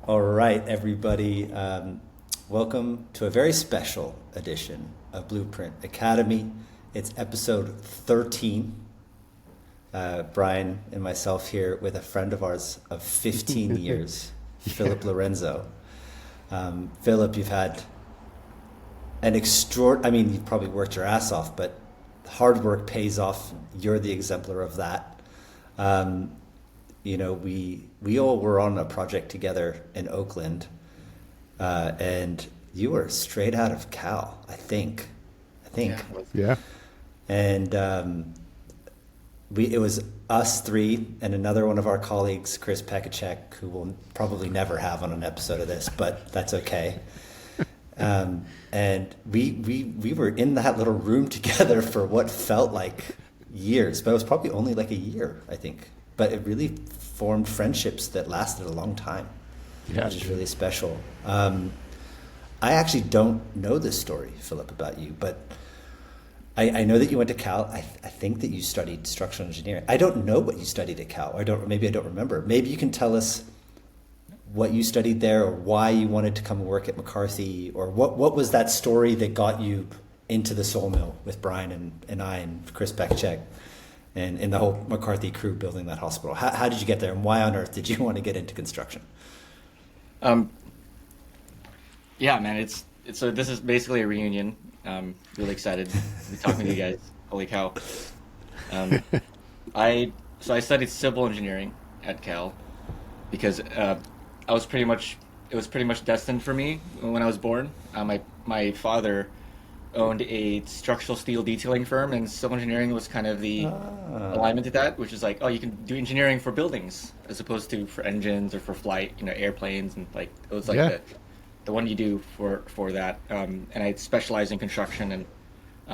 All right, everybody. Welcome to a very special edition of Blueprint Academy. It's episode 13. Brian and myself here with a friend of ours of 15 years, Philip Lorenzo. Philip, you've had an you've probably worked your ass off, but hard work pays off. You're the exemplar of that. We all were on a project together in Oakland, and you were straight out of Cal, I think. Yeah. And it was us three and another one of our colleagues, Chris Pekacek, who we'll probably never have on an episode of this, but that's okay. And we were in that little room together for what felt like years, but it was probably only like a year, I think. But it really formed friendships that lasted a long time, which is really special. I actually don't know this story, Philip, about you, but I know that you went to Cal. I think that you studied structural engineering. I don't know what you studied at Cal. Maybe I don't remember. Maybe you can tell us what you studied there, or why you wanted to come and work at McCarthy, or what was that story that got you into the sawmill with Brian and I and Chris Pekacek and the whole McCarthy crew building that hospital. How did you get there, and why on earth did you want to get into construction? Yeah, man, so this is basically a reunion. Really excited to be talking to you guys. Holy cow. I studied civil engineering at Cal because it was pretty much destined for me when I was born. My father owned a structural steel detailing firm, and civil engineering was kind of the alignment to that, which is like, oh, you can do engineering for buildings as opposed to for engines or for flight, airplanes, and like it was like the one you do for that. And I specialized in construction,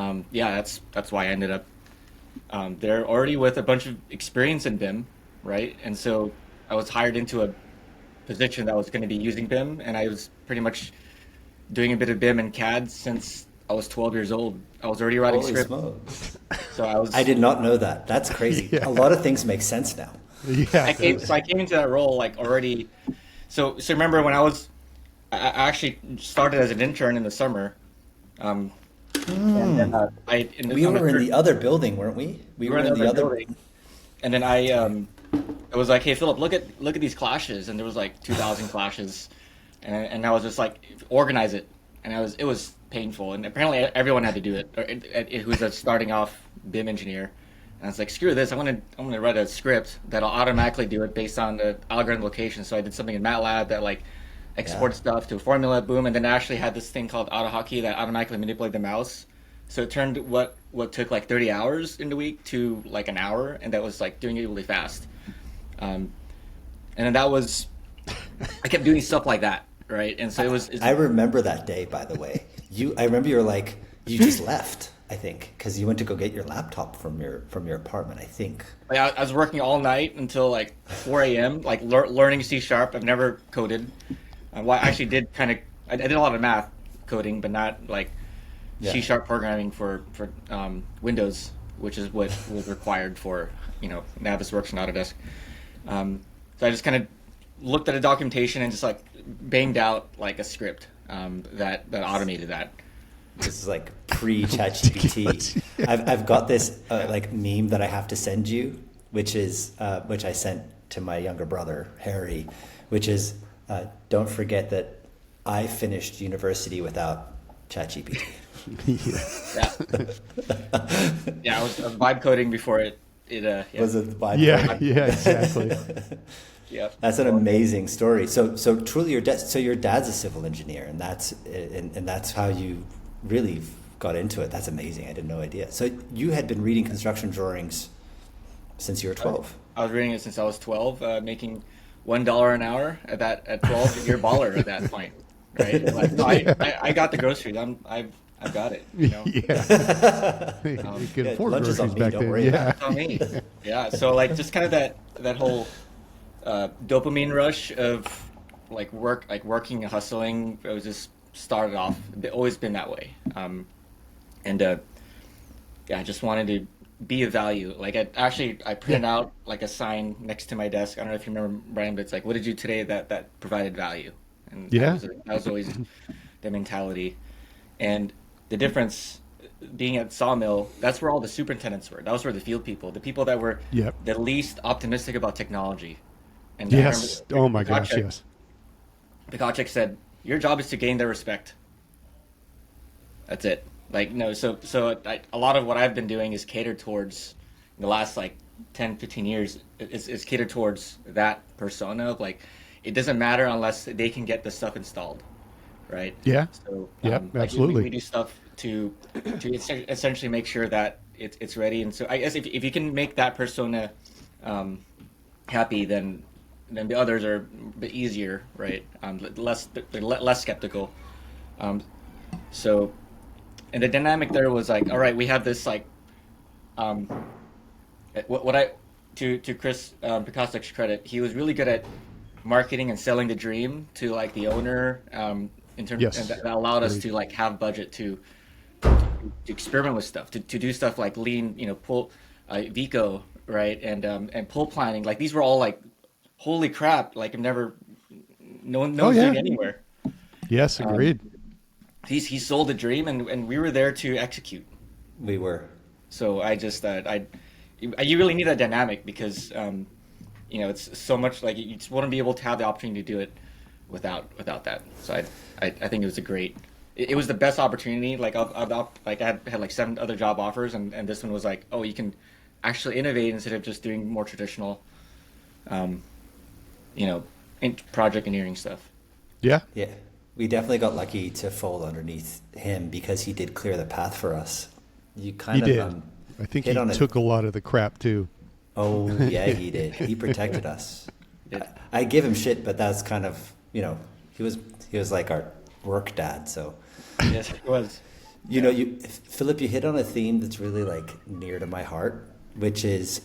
and that's why I ended up there already with a bunch of experience in BIM, right? And so I was hired into a position that was going to be using BIM, and I was pretty much doing a bit of BIM and CAD since I was 12 years old. I was already writing scripts. So I did not know that. That's crazy. A lot of things make sense now. I came into that role like already. So remember when I actually started as an intern in the summer. And then we were in the other building, weren't we? We were in the other building. And then I was like, hey Philip, look at these clashes, and there was like 2,000 clashes, and I was just like, organize it, and it was painful, and apparently everyone had to do it who's a starting off BIM engineer. And I was like, screw this, I'm gonna write a script that'll automatically do it based on the algorithm location. So I did something in MATLAB that like exported stuff to a formula, boom, and then I actually had this thing called AutoHotkey that automatically manipulated the mouse. So it turned what took like 30 hours in the week to like an hour, and that was like doing it really fast. And then I kept doing stuff like that, right? And so I remember that day, by the way. I remember you were like, you just left, I think, because you went to go get your laptop from your apartment, I think. I was working all night until like 4 a.m., like learning C#. I've never coded. Well, I actually did I did a lot of math coding, but not like C# programming for Windows, which is what was required for Navisworks and Autodesk. So I just kind of looked at a documentation and just like banged out like a script that automated that. This is like pre-ChatGPT. I've got this like meme that I have to send you, which I sent to my younger brother Harry, which is don't forget that I finished university without ChatGPT. I was vibe coding before it. Was it vibe? Yeah, exactly. Yeah, that's an amazing story. So truly, your dad's a civil engineer, and that's how you really got into it. That's amazing. I had no idea. So you had been reading construction drawings since you were 12. I was reading it since I was 12, making $1 an hour at 12. You're a baller at that point, right? Like, no, I got the groceries. I've got it. You could afford lunch groceries is on me, back don't then. worry about It's on me. Yeah. So like just kind of that whole dopamine rush of like working and hustling. It was just started off. It's always been that way. I just wanted to be of value. Like I printed out like a sign next to my desk. I don't know if you remember, Brian, but it's like, what did you do today that provided value? And Yeah. that was always the mentality. And the difference being at Sawmill, that's where all the superintendents were. That was where the field people, the people that were Yep. the least optimistic about technology. And I Yes. remember Oh my gosh. Yes. Pikacek said, "Your job is to gain their respect. That's it." Like no, a lot of what I've been doing is catered towards the last like 10, 15 years is catered towards that persona of like it doesn't matter unless they can get the stuff installed, right? Yeah. So Yeah. like Absolutely. we do stuff to essentially make sure that it's ready. And so I guess if you can make that persona happy, then the others are a bit easier, right? They're less skeptical. So, and the dynamic there was like, all right, we have this like, um, what I to Chris Picassek's credit, he was really good at marketing and selling the dream to like the owner, in terms, Yes. and that allowed us Agreed. to like have budget to experiment with stuff, to do stuff like lean, pull, Vico, right, and pull planning. Like these were all like, holy crap! Like I've never, no one's doing it anywhere. Yes. Agreed. He sold the dream, and we were there to execute. We were. So I just you really need that dynamic because it's so much like you just want to be able to have the opportunity to do it without that. So I think it was a great. It was the best opportunity. Like I had like 7 other job offers, and this one was like, oh, you can actually innovate instead of just doing more traditional, project engineering stuff. Yeah. Yeah. We definitely got lucky to fall underneath him because he did clear the path for us. You kind He of did. I think hit he on it. took a lot of the crap too. Oh yeah, he did. He protected us. Did. I give him shit, but that's kind of he was like our work dad. So Yes, it was. Philip, you hit on a theme that's really like near to my heart, which is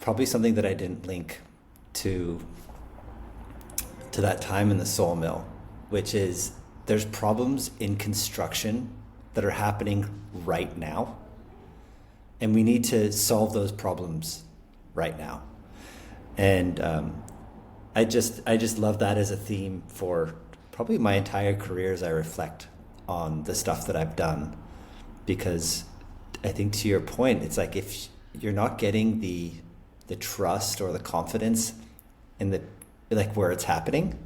probably something that I didn't link to that time in the sawmill, which is there's problems in construction that are happening right now, and we need to solve those problems right now. And I just love that as a theme for probably my entire career as I reflect on the stuff that I've done, because I think to your point, it's like if you're not getting the trust or the confidence in the like where it's happening,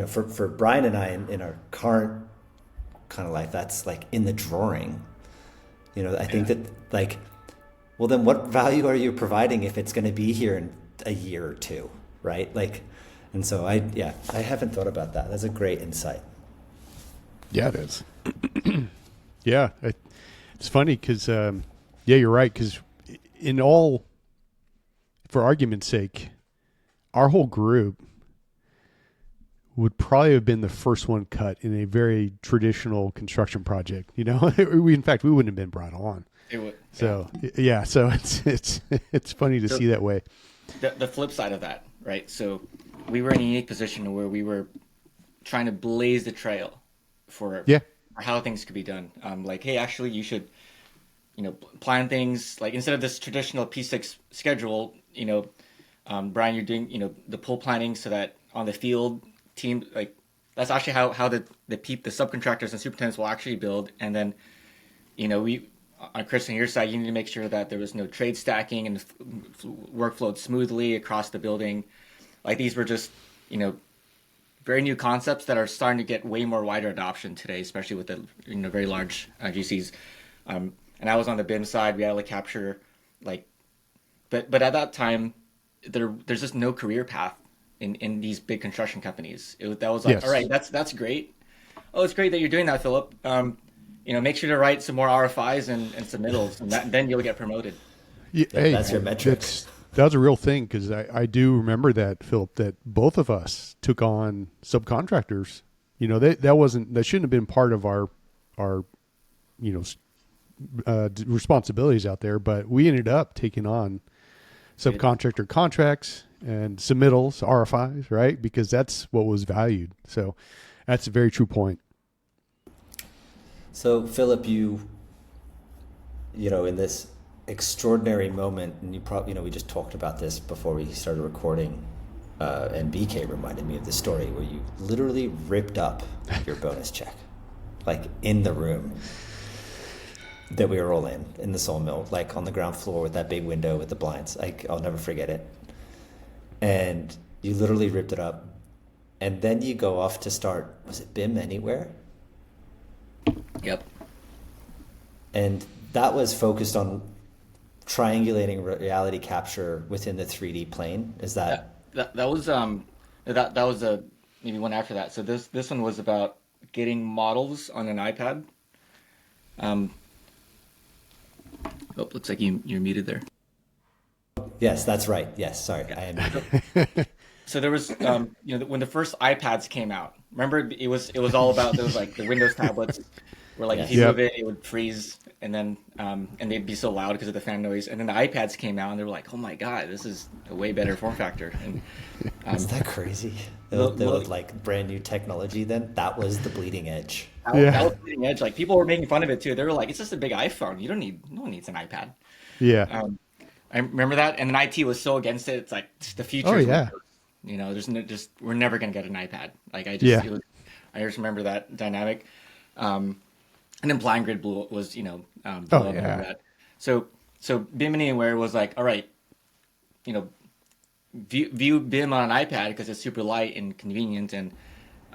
for Brian and I in our current kind of life, that's like in the drawing. I think that like, well, then what value are you providing if it's going to be here in a year or two, right? Like, and so I haven't thought about that. That's a great insight. Yeah, it is. Yeah, it's funny because, you're right. Because for argument's sake, our whole group would probably have been the first one cut in a very traditional construction project. In fact, we wouldn't have been brought on. It would. So so it's funny to see that way. The flip side of that, right? So we were in a unique position where we were trying to blaze the trail for how things could be done. Like, hey, actually, you should, plan things like instead of this traditional P6 schedule. Brian, you're doing, the pull planning so that on the field team, like that's actually how the subcontractors and superintendents will actually build. And then, we on Chris on your side, you need to make sure that there was no trade stacking and work flowed smoothly across the building. Like these were just, very new concepts that are starting to get way more wider adoption today, especially with the very large GCs. And I was on the BIM side. We had to capture but at that time, there's just no career path in these big construction companies. That was like, yes. All right, that's great. Oh, it's great that you're doing that, Philip. Make sure to write some more RFIs and submittals, and then you'll get promoted. Yeah, hey, that's your metric. That was a real thing because I do remember that, Philip, that both of us took on subcontractors. That shouldn't have been part of our responsibilities out there, but we ended up taking on subcontractor contracts and submittals, RFIs, right? Because that's what was valued. So that's a very true point. So Philip, in this extraordinary moment, and you probably, we just talked about this before we started recording, and BK reminded me of the story where you literally ripped up your bonus check, like in the room that we were all in the sawmill, like on the ground floor with that big window with the blinds. I'll never forget it. And you literally ripped it up, and then you go off to start, was it BIM Anywhere? Yep. And that was focused on triangulating reality capture within the 3D plane. Is that that was maybe one after that. So this one was about getting models on an iPad. Looks like you're muted there. Yes, that's right. Yes, sorry, I am. So there was, when the first iPads came out, remember it was all about those, like the Windows tablets, where like if you move it, it would freeze, and then and they'd be so loud because of the fan noise. And then the iPads came out, and they were like, oh my god, this is a way better form factor. And isn't that crazy? The like brand new technology. Then that was the bleeding edge. That was the bleeding edge. Like people were making fun of it too. They were like, it's just a big iPhone. No one needs an iPad. Yeah. I remember that, and then IT was so against it. It's like the future. Oh yeah. There's we're never gonna get an iPad. Like I just remember that dynamic. And then Blind Grid was blew up over that. So BIM Anywhere was like, all right, view BIM on an iPad because it's super light and convenient, and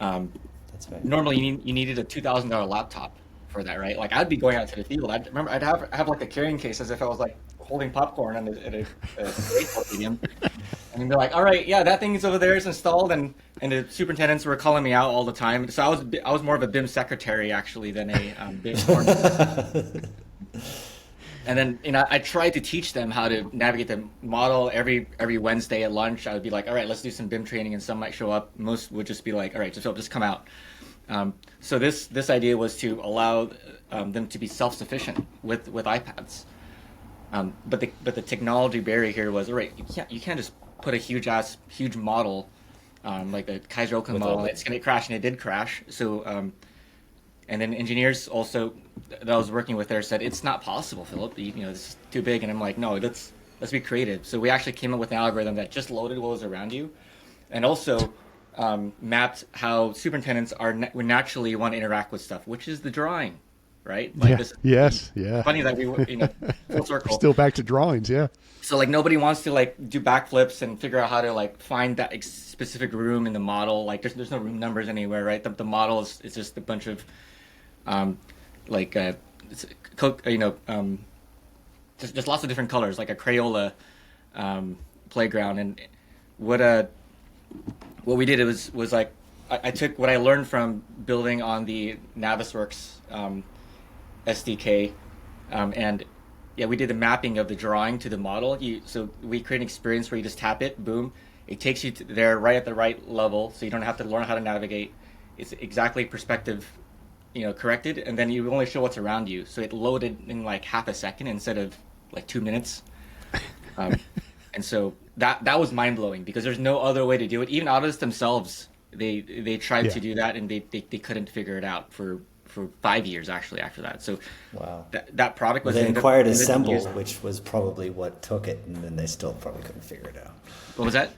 that's right. Normally you needed a $2,000 laptop for that, right? Like I'd be going out to the field. I'd have like a carrying case as if I was like holding popcorn at a baseball stadium. And they're like, all right, yeah, that thing is over there, it's installed, and the superintendents were calling me out all the time. So I was more of a BIM secretary actually than a BIM coordinator. And then I tried to teach them how to navigate the model every Wednesday at lunch. I would be like, all right, let's do some BIM training, and some might show up. Most would just be like, all right, just come out. So this idea was to allow them to be self-sufficient with iPads. But the technology barrier here was, all right, you can't just put a huge model like the Kaiser Oakland model. It's gonna crash, and it did crash. So and then engineers also that I was working with there said it's not possible, Philip. This is too big. And I'm like, no, let's be creative. So we actually came up with an algorithm that just loaded what was around you, and also mapped how superintendents would naturally want to interact with stuff, which is the drawing. Right? Like Funny that we full circle. Still back to drawings, yeah. So like nobody wants to like do backflips and figure out how to like find that specific room in the model. Like there's no room numbers anywhere, right? The model is just a bunch of just lots of different colors, like a Crayola playground. And what we did was like I took what I learned from building on the Navisworks SDK, and we did the mapping of the drawing to the model. So we create an experience where you just tap it, boom, it takes you there right at the right level, so you don't have to learn how to navigate. It's exactly perspective, corrected, and then you only show what's around you. So it loaded in like half a second instead of like 2 minutes. And so that was mind blowing because there's no other way to do it. Even Autodesk themselves, they tried to do that, and they couldn't figure it out for 5 years actually after that. So wow, that product was. They acquired Assemble, which was probably what took it, and then they still probably couldn't figure it out. What was that?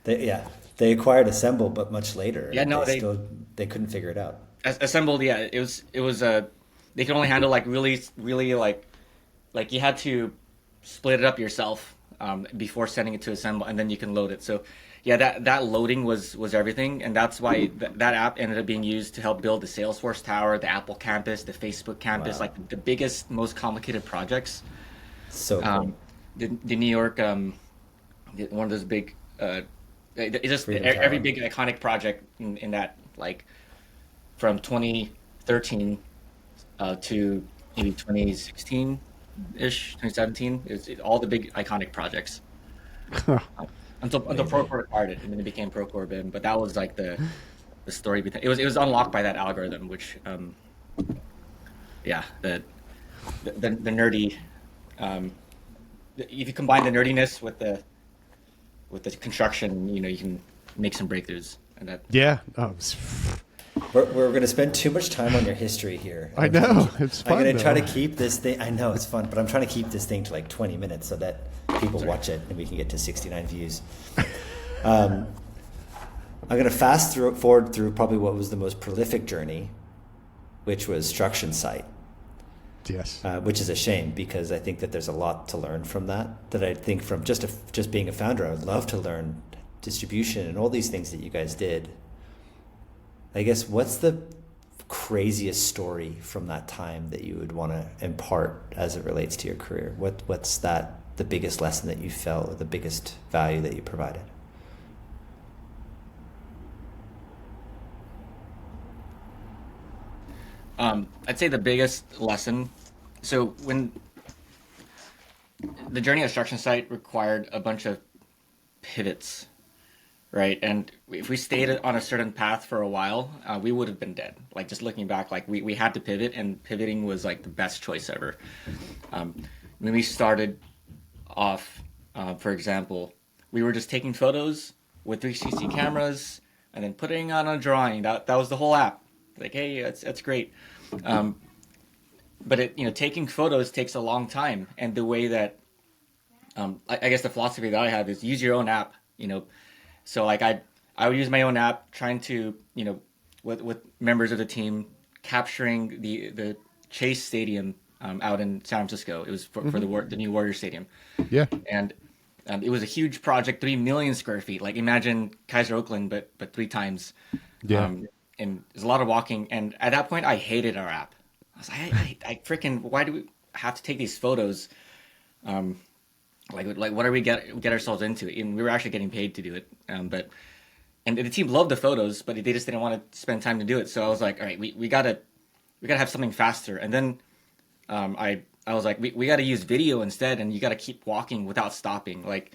They acquired Assemble, but much later. Yeah, no, they couldn't figure it out. Assembled, it was they could only handle like really like you had to split it up yourself before sending it to Assemble, and then you can load it. So that loading was everything, and that's why that app ended up being used to help build the Salesforce Tower, the Apple campus, the Facebook campus, like the biggest, most complicated projects. So cool. The New York, one of those big, it's just every big iconic project in that, like from 2013 to maybe 2016-ish, 2017, all the big iconic projects. Until Procore acquired it, and then it became Procore BIM. But that was like the story. It was unlocked by that algorithm, which the nerdy. If you combine the nerdiness with the construction, you can make some breakthroughs. And that We're going to spend too much time on your history here. I know. It's fun. I'm going to try to keep this thing. I know it's fun, but I'm trying to keep this thing to like 20 minutes so that people watch it and we can get to 69 views. I'm going to fast forward through probably what was the most prolific journey, which was Struction Site. Yes. Which is a shame because I think that there's a lot to learn from that. That I think from just being a founder, I would love to learn distribution and all these things that you guys did. I guess what's the craziest story from that time that you would want to impart as it relates to your career? What's the biggest lesson that you felt, or the biggest value that you provided? I'd say the biggest lesson. So when the journey of Struction Site required a bunch of pivots, right? And if we stayed on a certain path for a while, we would have been dead. Like just looking back, like we had to pivot, and pivoting was like the best choice ever. When we started off, for example, we were just taking photos with 360 cameras and then putting on a drawing. That was the whole app. Like, hey, that's great. But taking photos takes a long time, and the way that I guess the philosophy that I have is use your own app. So like I would use my own app, trying to with members of the team, capturing the Chase Stadium out in San Francisco. It was for the new Warrior Stadium. Yeah. And it was a huge project, 3 million square feet. Like imagine Kaiser Oakland, but 3 times. Yeah. And there's a lot of walking. And at that point, I hated our app. I was like, I freaking, why do we have to take these photos? Like what are we get ourselves into? And we were actually getting paid to do it. And the team loved the photos, but they just didn't want to spend time to do it. So I was like, all right, we gotta have something faster. And then I was like, we gotta use video instead, and you gotta keep walking without stopping. Like,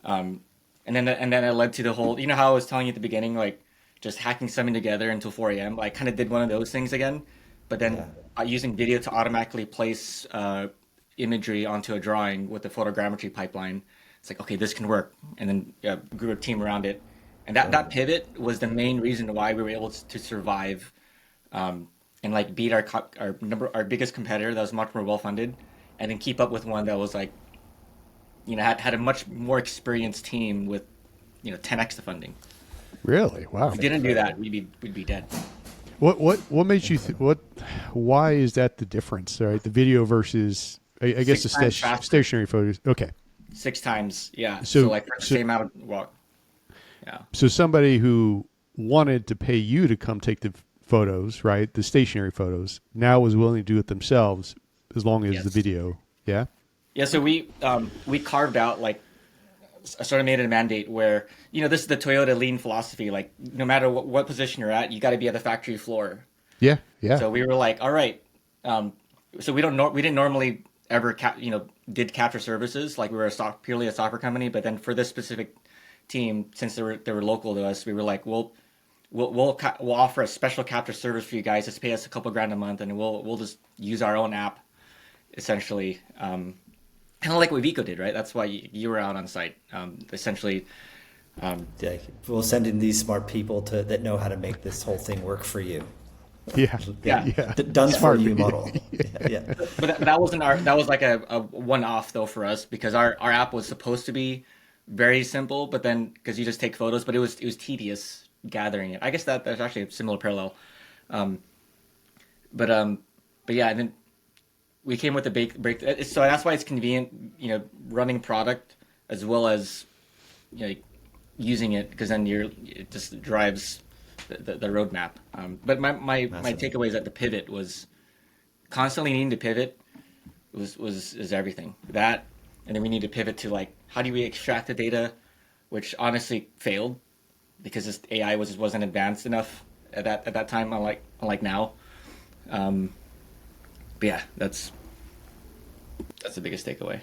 and then it led to the whole, how I was telling you at the beginning, like just hacking something together until 4 a.m. I kind of did one of those things again, but then using video to automatically place imagery onto a drawing with the photogrammetry pipeline. It's like, okay, this can work. And then grew a team around it. And that pivot was the main reason why we were able to survive and like beat our biggest competitor that was much more well-funded, and then keep up with one that was like, had a much more experienced team with, 10x the funding. Really? Wow. If we didn't do that, we'd be dead. What made you why is that the difference? Right, the video versus I guess the stationary photos. Okay, 6 times, yeah. So like the same amount of walk. Yeah. So somebody who wanted to pay you to come take the photos, right, the stationary photos, now was willing to do it themselves as long as the video. Yeah. Yeah. So we carved out like sort of made it a mandate where this is the Toyota lean philosophy. Like no matter what position you're at, you got to be at the factory floor. Yeah. Yeah. So we were like, all right. So we didn't normally ever did capture services. Like we were purely a software company, but then for this specific team, since they were local to us, we were like, we'll offer a special capture service for you guys. Just pay us a couple grand a month, and we'll just use our own app, essentially. Kind of like what Vico did, right? That's why you were out on site, essentially. We'll send in these smart people that know how to make this whole thing work for you. Yeah. Done for you model. Yeah. But that wasn't that was like a one-off though for us, because our app was supposed to be very simple, but then because you just take photos, but it was tedious gathering it. I guess that's actually a similar parallel. But yeah, and then we came with the break. So that's why it's convenient, running product as well as using it, because then it just drives the roadmap. But my takeaway is that the pivot was constantly needing to pivot is everything. That, and then we need to pivot to like, how do we extract the data, which honestly failed because this AI wasn't advanced enough at that time, unlike now. But yeah, that's the biggest takeaway.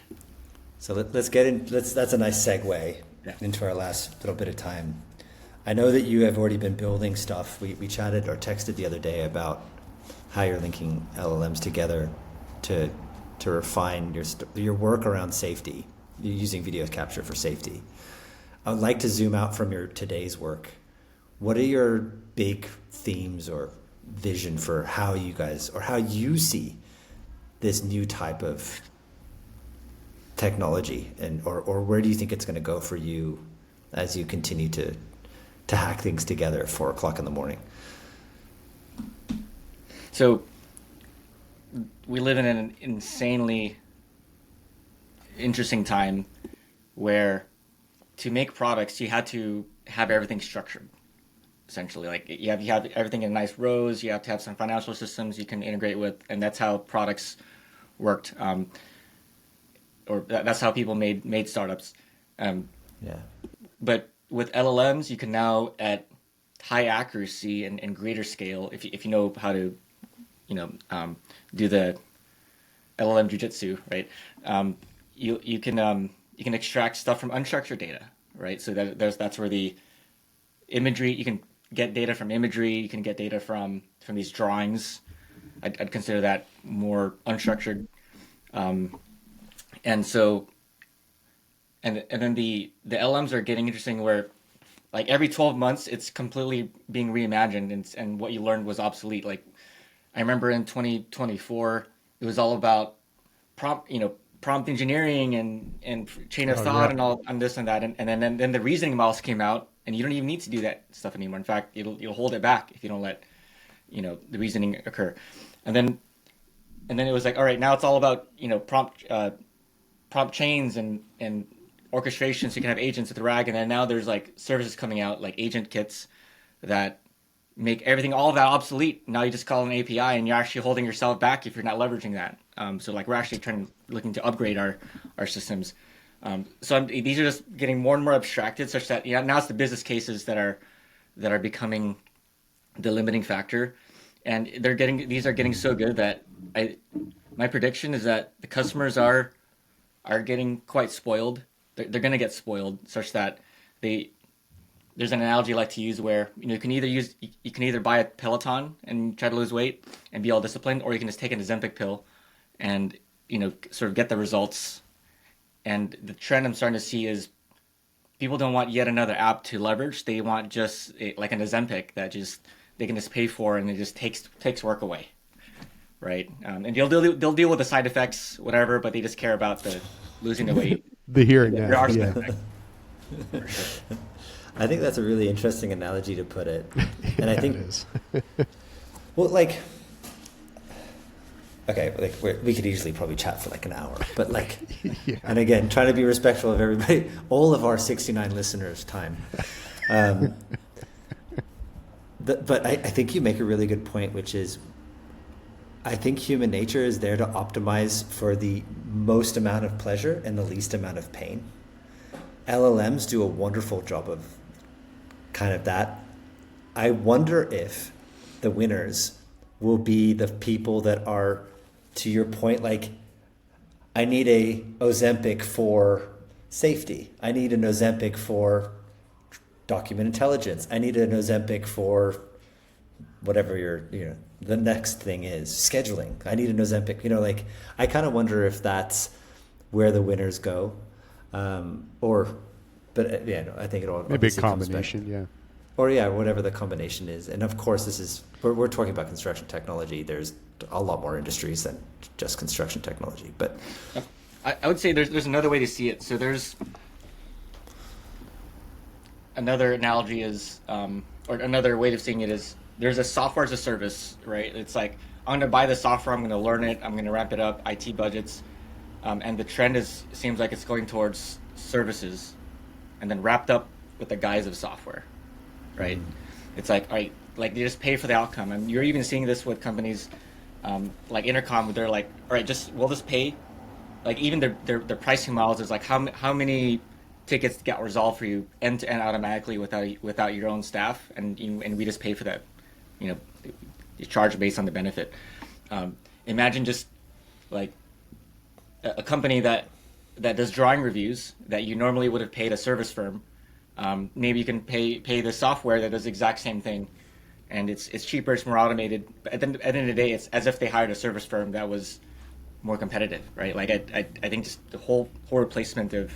So let's get in. That's a nice segue into our last little bit of time. I know that you have already been building stuff. We chatted or texted the other day about how you're linking LLMs together to refine your work around safety. You're using video capture for safety. I would like to zoom out from your today's work. what are your big themes or vision for how you guys, or how you see this new type of technology, and or where do you think it's going to go for you as you continue to hack things together at 4 o'clock in the morning? So we live in an insanely interesting time where to make products, you had to have everything structured. Essentially, like you have everything in nice rows. You have to have some financial systems you can integrate with, and that's how products worked, or that's how people made startups. But with LLMs, you can now, at high accuracy and greater scale, if you know how to, do the LLM jujitsu, right? You can extract stuff from unstructured data, right? So that's where the imagery, you can get data from imagery, you can get data from these drawings. I'd consider that more unstructured. And then the LMs are getting interesting, where like every 12 months it's completely being reimagined, and what you learned was obsolete. Like I remember in 2024 it was all about prompt engineering and chain of thought and all and this and that, and then the reasoning models came out, and you don't even need to do that stuff anymore. In fact, you'll hold it back if you don't let the reasoning occur. And then it was like, all right, now it's all about prompt chains and orchestration, so you can have agents at the RAG. And then now there's like services coming out, like agent kits, that make everything, all of that, obsolete. Now you just call an API, and you're actually holding yourself back if you're not leveraging that. So like we're actually looking to upgrade our systems. So these are just getting more and more abstracted, such that now it's the business cases that are becoming the limiting factor, and these are getting so good that my prediction is that the customers are getting quite spoiled. They're going to get spoiled, such that there's an analogy I like to use where you can either buy a Peloton and try to lose weight and be all disciplined, or you can just take an Ozempic pill and sort of get the results. And the trend I'm starting to see is people don't want yet another app to leverage. They want just like an Ozempic that they can just pay for, and it just takes work away, right? And they'll deal with the side effects, whatever, but they just care about the losing the weight. The here and There now. are some Yeah. effects, for sure. I think that's a really interesting analogy to put it. And I think it is. well, like, okay, like we could easily probably chat for like an hour, but like, Yeah. and again, trying to be respectful of everybody, all of our 69 listeners' time. But I think you make a really good point, which is, I think human nature is there to optimize for the most amount of pleasure and the least amount of pain. LLMs do a wonderful job of kind of that. I wonder if the winners will be the people that are, to your point, like, I need a Ozempic for safety. I need an Ozempic for document intelligence. I need an Ozempic for whatever the next thing is, scheduling. I need an Ozempic. Like, I kind of wonder if that's where the winners go. But yeah, no, I think it all Maybe a combination, yeah. Or whatever the combination is. And of course, we're talking about construction technology. There's a lot more industries than just construction technology. But I would say there's another way to see it. So there's another analogy is, or another way of seeing it is, there's a software as a service, right? It's like, I'm going to buy the software, I'm going to learn it, I'm going to ramp it up, IT budgets, and the trend seems like it's going towards services, and then wrapped up with the guise of software, right? It's like, all right, like they just pay for the outcome, and you're even seeing this with companies like Intercom. They're like, all right, we'll just pay, like even their pricing models is like how many tickets get resolved for you end to end automatically without your own staff, and we just pay for that, you charge based on the benefit. Imagine just like a company that does drawing reviews that you normally would have paid a service firm. Maybe you can pay the software that does the exact same thing, and it's cheaper, it's more automated. But at the end of the day, it's as if they hired a service firm that was more competitive, right? Like I think just the whole replacement of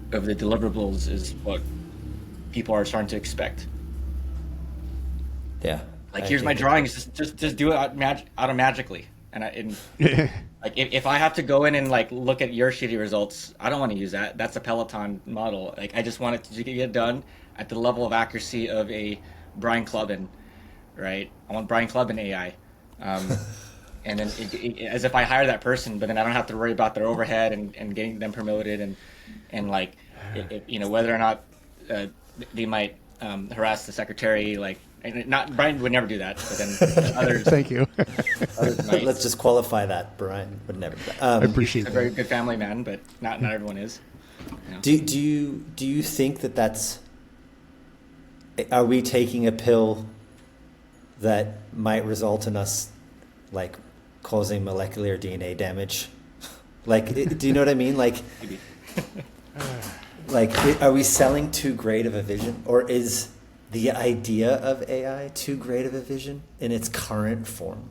the deliverables is what people are starting to expect. Yeah. Like, here's my drawings. Just do it automatically. And like, if I have to go in and like look at your shitty results, I don't want to use that. That's a Peloton model. Like, I just want it to get done at the level of accuracy of a Brian Clubbin, right? I want Brian Clubbin AI. And then as if I hire that person, but then I don't have to worry about their overhead and getting them promoted and like, whether or not they might harass the secretary, like. Not Brian would never do that, but then others. Thank you. Others might. Let's just qualify that. Brian would never do that. I appreciate He's a very good family man, but not everyone is. Do you think that's? Are we taking a pill that might result in us like causing molecular DNA damage? Like, do you know what I mean? Like, are we selling too great of a vision, or is the idea of AI too great of a vision in its current form?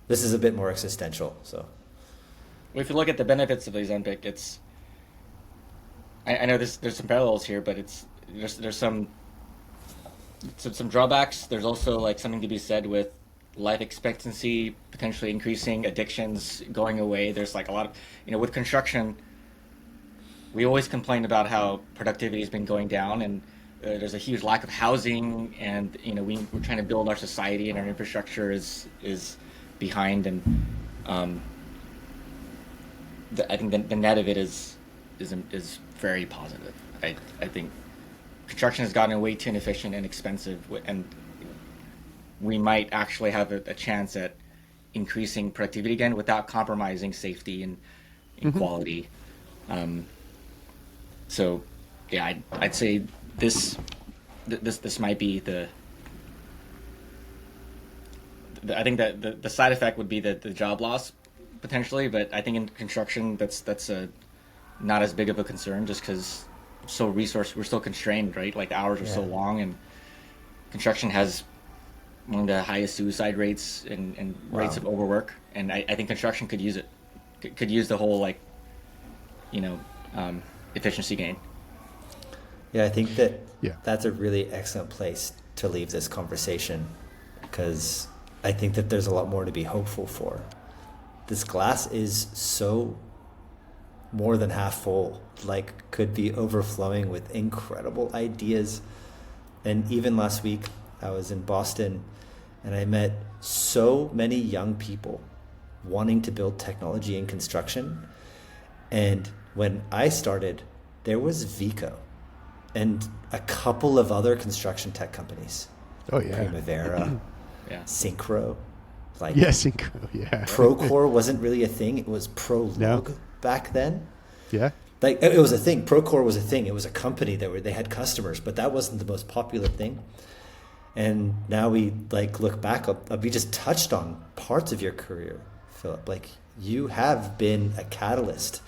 This is a bit more existential. So, well, if you look at the benefits of Ozempic, it's. I know there's some parallels here, but there's some drawbacks. There's also like something to be said with life expectancy potentially increasing, addictions going away. There's like a lot of, with construction, we always complain about how productivity has been going down, and there's a huge lack of housing, and we're trying to build our society, and our infrastructure is behind, and I think the net of it is very positive. I think construction has gotten way too inefficient and expensive, and we might actually have a chance at increasing productivity again without compromising safety and quality. So yeah, I'd say this might be I think that the side effect would be the job loss potentially, but I think in construction that's not as big of a concern, just because we're still constrained, right? Like, the hours are so long, and construction has one of the highest suicide rates and rates of overwork, and I think construction could use it, could use the whole efficiency gain. Yeah, I think that's a really excellent place to leave this conversation, because I think that there's a lot more to be hopeful for. This glass is so more than half full, like could be overflowing with incredible ideas. And even last week, I was in Boston and I met so many young people wanting to build technology in construction. And when I started, there was Vico and a couple of other construction tech companies. Oh yeah. Primavera, Synchro. Synchro, yeah. Procore wasn't really a thing. It was Prolog back then. Yeah. Like, it was a thing. Procore was a thing. It was a company they had customers, but that wasn't the most popular thing. And now we look back we just touched on parts of your career, Philip. Like, you have been a catalyst.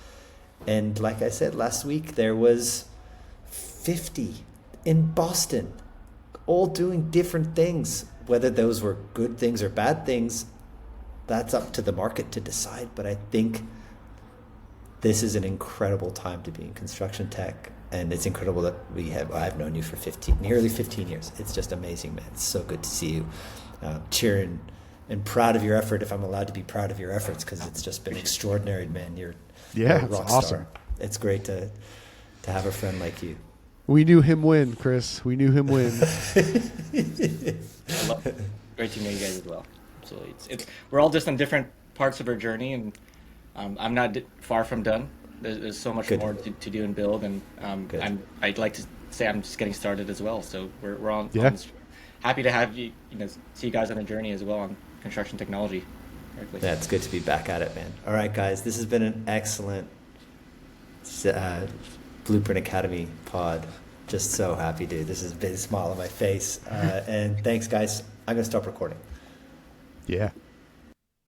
And like I said last week, there was 50 in Boston, all doing different things. Whether those were good things or bad things, that's up to the market to decide. But I think this is an incredible time to be in construction tech, and it's incredible that I've known you for nearly 15 years. It's just amazing, man. It's so good to see you. Cheering and proud of your effort, if I'm allowed to be proud of your efforts, because it's just been extraordinary, man. You're a rock awesome. star. It's great to have a friend like you. We knew him win, Chris. We knew him win. Great to know you guys as well. Absolutely. We're all just on different parts of our journey, and I'm not far from done. There's so much more to do and build, and I'd like to say I'm just getting started as well. So we're on. Happy to have you, see you guys on the journey as well on construction technology. Yeah, it's good to be back at it, man. All right, guys, this has been an excellent Blueprint Academy pod. Just so happy, dude. This has been a smile on my face. And thanks, guys. I'm going to stop recording. Yeah.